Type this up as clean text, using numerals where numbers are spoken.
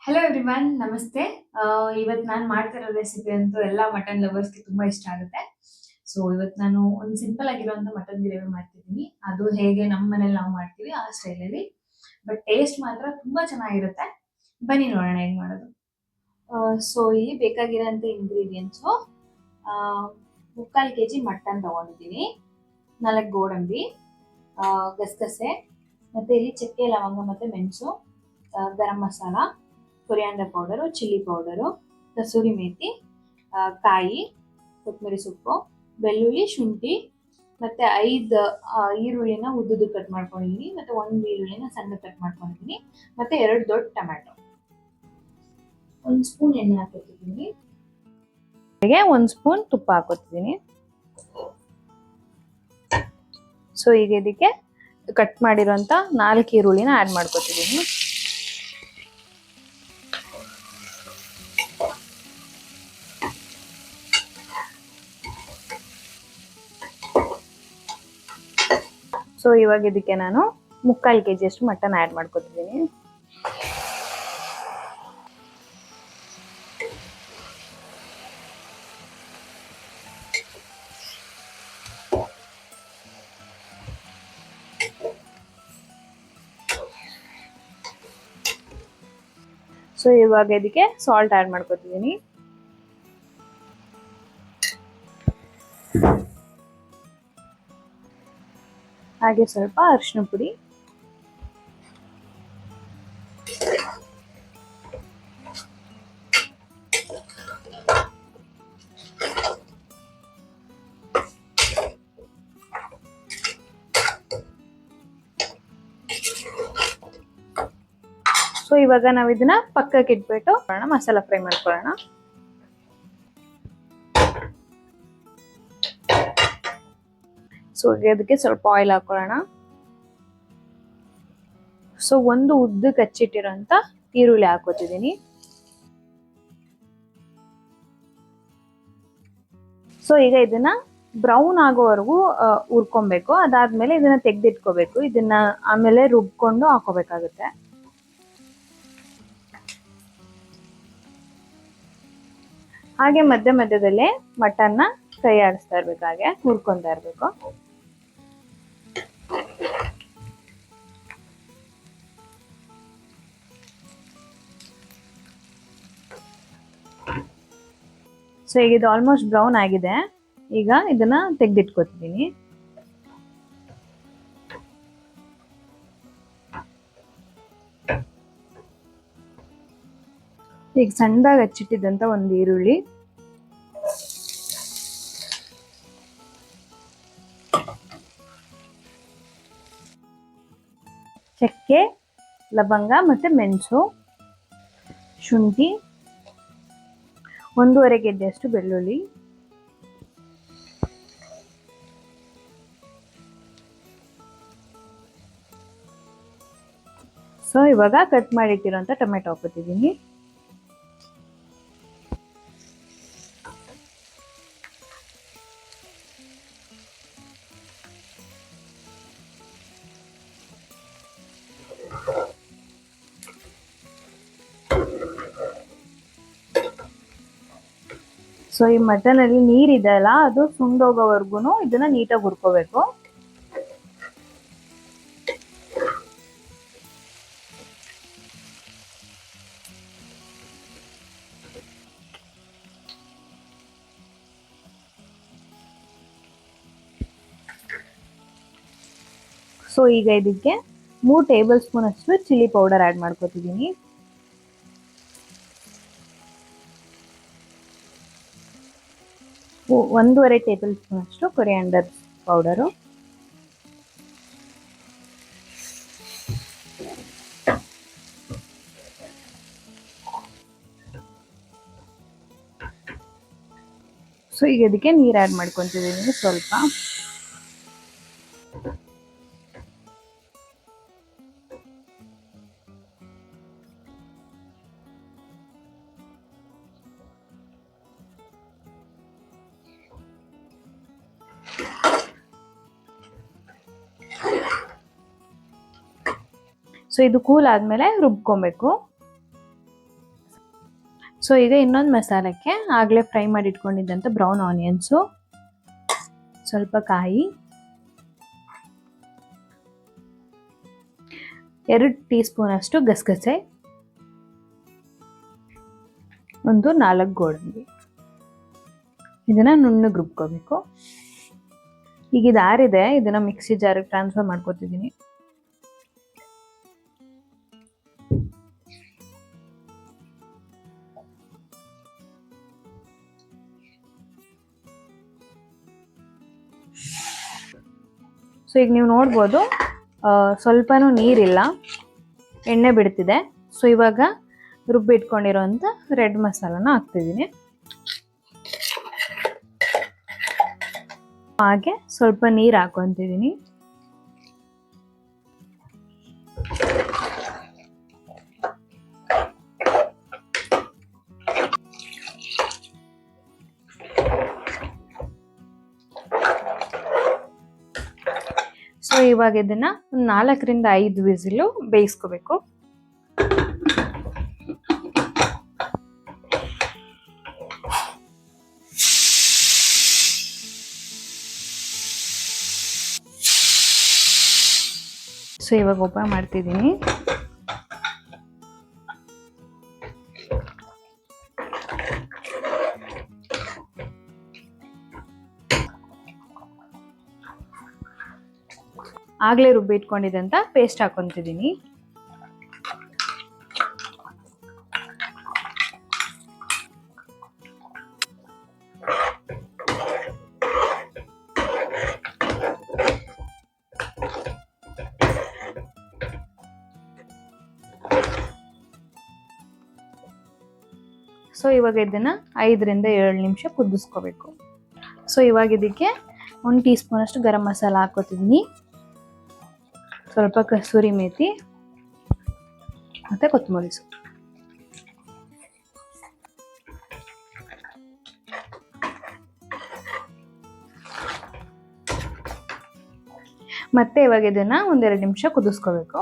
Hello everyone, ನಮಸ್ತೆ. ಇವತ್ತು ನಾನು ಮಾಡ್ತಿರೋ ರೆಸಿಪಿ ಅಂತೂ ಎಲ್ಲ ಮಟನ್ ಲವರ್ಸ್ಗೆ ತುಂಬಾ ಇಷ್ಟ ಆಗುತ್ತೆ. ಸೊ ಇವತ್ತು ನಾನು ಒಂದು ಸಿಂಪಲ್ ಆಗಿರುವಂತ ಮಟನ್ ಗ್ರೇವಿ ಮಾಡ್ತಿದ್ದೀನಿ. ಅದು ಹೇಗೆ ನಮ್ಮ ಮನೇಲಿ ನಾವು ಮಾಡ್ತೀವಿ ಆ ಸ್ಟೈಲಲ್ಲಿ, ಬಟ್ ಟೇಸ್ಟ್ ಮಾತ್ರ ತುಂಬಾ ಚೆನ್ನಾಗಿರುತ್ತೆ. ಬನ್ನಿ ನೋಡೋಣ ಹೇಗೆ ಮಾಡೋದು. ಸೊ ಇಲ್ಲಿ ಬೇಕಾಗಿರೋಂಥ ಇಂಗ್ರೀಡಿಯೆಂಟ್ಸು, 3/4 kg ಮಟನ್ ತಗೊಂಡಿದ್ದೀನಿ, 4 ಗೋಡಂಬಿ, ಗಸಗಸೆ, ಮತ್ತೆ ಇಲ್ಲಿ ಚಕ್ಕೆ ಲವಂಗ ಮತ್ತೆ ಮೆಣಸು, garam masala, coriander powder, chilli powder, kasuri methi, ಕಾಯಿ, ಕೊತ್ತಂಬರಿ ಸೊಪ್ಪು, ಬೆಳ್ಳುಳ್ಳಿ, ಶುಂಠಿ, ಮತ್ತೆ 5 ಈರುಳ್ಳಿನ ಉದ್ದುದ್ದು ಕಟ್ ಮಾಡ್ಕೊಂಡಿದ್ದೀನಿ, ಮತ್ತೆ 1 ಈರುಳ್ಳಿನ ಸಣ್ಣ ಕಟ್ ಮಾಡ್ಕೊಂಡಿದ್ದೀನಿ, ಮತ್ತೆ 2 ದೊಡ್ಡ ಟೊಮ್ಯಾಟೊ. 1 ಸ್ಪೂನ್ ಎಣ್ಣೆ ಹಾಕೋತಿದ್ದೀನಿ, 1 ಸ್ಪೂನ್ ತುಪ್ಪ ಹಾಕೋತಿದ್ದೀನಿ. ಸೊ ಈಗ ಇದಕ್ಕೆ ಕಟ್ ಮಾಡಿರೋಂಥ 4 ಈರುಳ್ಳಿನ ಆ್ಯಡ್ ಮಾಡ್ಕೋತಿದ್ದೀನಿ. ಸೊ ಇವಾಗ ಇದಕ್ಕೆ ನಾನು 3/4 kg ಅಷ್ಟು ಮಟನ್ ಆ್ಯಡ್ ಮಾಡ್ಕೊತಿದ್ದೀನಿ. ಸೊ ಇವಾಗ ಇದಕ್ಕೆ ಸಾಲ್ಟ್ ಆ್ಯಡ್ ಮಾಡ್ಕೊತಿದ್ದೀನಿ. ಹಾಗೆ ಸ್ವಲ್ಪ ಅರಿಶಿನ ಪುಡಿ, ಸೊ ಇವಾಗ ನಾವು ಇದನ್ನ ಪಕ್ಕಕ್ಕೆ ಇಟ್ಬಿಟ್ಟು ಮಸಾಲ ಫ್ರೈ ಮಾಡ್ಕೊಳ್ಳೋಣ. ಸೊ ಅದಕ್ಕೆ ಸ್ವಲ್ಪ ಆಯಿಲ್ ಹಾಕೊಳ್ಳೋಣ. ಸೊ ಒಂದು ಉದ್ದಕ್ಕೆ ಹಚ್ಚಿಟ್ಟಿರೋಂಥ ಈರುಳ್ಳಿ ಹಾಕೋತಿದ್ದೀನಿ. ಸೊ ಈಗ ಇದನ್ನ ಬ್ರೌನ್ ಆಗೋವರೆಗೂ ಹುರ್ಕೊಬೇಕು. ಅದಾದ್ಮೇಲೆ ಇದನ್ನ ತೆಗೆದಿಟ್ಕೋಬೇಕು. ಇದನ್ನ ಆಮೇಲೆ ರುಬ್ಕೊಂಡು ಹಾಕೋಬೇಕಾಗುತ್ತೆ. ಹಾಗೆ ಮಧ್ಯ ಮಧ್ಯದಲ್ಲೇ ಮಟನ್ನ ಫ್ರೈ ಆಡಿಸ್ತಾ ಇರ್ಬೇಕು, ಹಾಗೆ ಹುರ್ಕೊಂತಾ ಇರ್ಬೇಕು. ಸೊ ಈಗ ಇದು ಆಲ್ಮೋಸ್ಟ್ ಬ್ರೌನ್ ಆಗಿದೆ. ಈಗ ಇದನ್ನ ತೆಗೆದಿಟ್ಕೋತಿದ್ದೀನಿ. ಈಗ ಸಣ್ಣದಾಗಿ ಹಚ್ಚಿಟ್ಟಿದ್ದಂತ ಒಂದು ಈರುಳ್ಳಿ, ಚಕ್ಕೆ, ಲವಂಗ ಮತ್ತೆ ಮೆಣಸು, ಶುಂಠಿ, 1.5 ಗೆಡ್ಡೆಯಷ್ಟು ಬೆಳ್ಳುಳ್ಳಿ, ಸೊ ಇವಾಗ ಕಟ್ ಮಾಡಿಟ್ಟಿರೋಂಥ ಟೊಮೆಟೊ ಹಾಕೋತಿದ್ದೀನಿ. ಸೊ ಈ ಮಟನ್ ಅಲ್ಲಿ ನೀರಿದೆ ಅಲ್ಲ, ಅದು ಸುಂಡೋಗೋವರೆಗೂ ಇದನ್ನ ನೀಟಾಗಿ ಹುರ್ಕೋಬೇಕು. ಸೊ ಈಗ ಇದಕ್ಕೆ 3 ಟೇಬಲ್ ಸ್ಪೂನ್ ಅಷ್ಟು ಚಿಲ್ಲಿ ಪೌಡರ್ ಆ್ಯಡ್ ಮಾಡ್ಕೋತಿದ್ದೀನಿ. ಒಂದೂವರೆ ಟೇಬಲ್ ಸ್ಪೂನ್ ಅಷ್ಟು ಕೊರಿಯಾಂಡರ್ ಪೌಡರು, ಸೊ ಈಗ ಇದಕ್ಕೆ ನೀರು ಆ್ಯಡ್ ಮಾಡ್ಕೊತಿದ್ದೀನಿ ಸ್ವಲ್ಪ. ಸೊ ಇದು ಕೂಲ್ ಆದ್ಮೇಲೆ ರುಬ್ಕೊಬೇಕು. ಸೊ ಈಗ ಇನ್ನೊಂದು ಮಸಾಲಕ್ಕೆ ಆಗಲೇ ಫ್ರೈ ಮಾಡಿ ಇಟ್ಕೊಂಡಿದ್ದಂಥ ಬ್ರೌನ್ ಆನಿಯನ್ಸು, ಸ್ವಲ್ಪ ಕಾಯಿ, 2 ಟೀ ಸ್ಪೂನ್ ಅಷ್ಟು ಗಸಗಸೆ, 4 ಗೋಡಂಬಿ. ಇದನ್ನ ನುಣ್ಣಗೆ ರುಬ್ಕೋಬೇಕು. ಈಗ ಇದು ಆರಿದೆ, ಇದನ್ನ ಮಿಕ್ಸಿ ಜಾರಿಗೆ ಟ್ರಾನ್ಸ್ಫರ್ ಮಾಡ್ಕೊತಿದ್ದೀನಿ. ಸೊ ಈಗ ನೀವು ನೋಡ್ಬೋದು ಸ್ವಲ್ಪನೂ ನೀರಿಲ್ಲ, ಎಣ್ಣೆ ಬಿಡ್ತಿದೆ. ಸೊ ಇವಾಗ ರುಬ್ಬಿಟ್ಕೊಂಡಿರೋಂಥ ರೆಡ್ ಮಸಾಲಾನ ಹಾಕ್ತಿದ್ದೀನಿ. ಹಾಗೆ ಸ್ವಲ್ಪ ನೀರು ಹಾಕೊಂತಿದ್ದೀನಿ. ಸೊ ಇವಾಗ ಇದನ್ನ 4 ರಿಂದ 5 ವಿಸಿಲು ಬೇಯಿಸ್ಕೋಬೇಕು. ಸೊ ಇವಾಗ ಓಪನ್ ಮಾಡ್ತಿದ್ದೀನಿ. ಆಗ್ಲೇ ರುಬ್ಬಿ ಇಟ್ಕೊಂಡಿದ್ದಂತ ಪೇಸ್ಟ್ ಹಾಕೊಂತಿದ್ದೀನಿ. ಸೊ ಇವಾಗ ಇದನ್ನ 5 ರಿಂದ 7 ನಿಮಿಷ ಕುದಿಸ್ಕೋಬೇಕು. ಸೊ ಇವಾಗ ಇದಕ್ಕೆ 1 ಟೀ ಸ್ಪೂನ್ ಅಷ್ಟು ಗರಂ ಮಸಾಲ ಹಾಕೋತಿದ್ದೀನಿ, ಸ್ವಲ್ಪ ಕಸೂರಿ ಮೇಥಿ ಮತ್ತೆ ಕೊತ್ತಂಬರಿ ಸೊಪ್ಪು. ಮತ್ತೆ ಇವಾಗ ಇದನ್ನ 1-2 ನಿಮಿಷ ಕುದಿಸ್ಕೋಬೇಕು.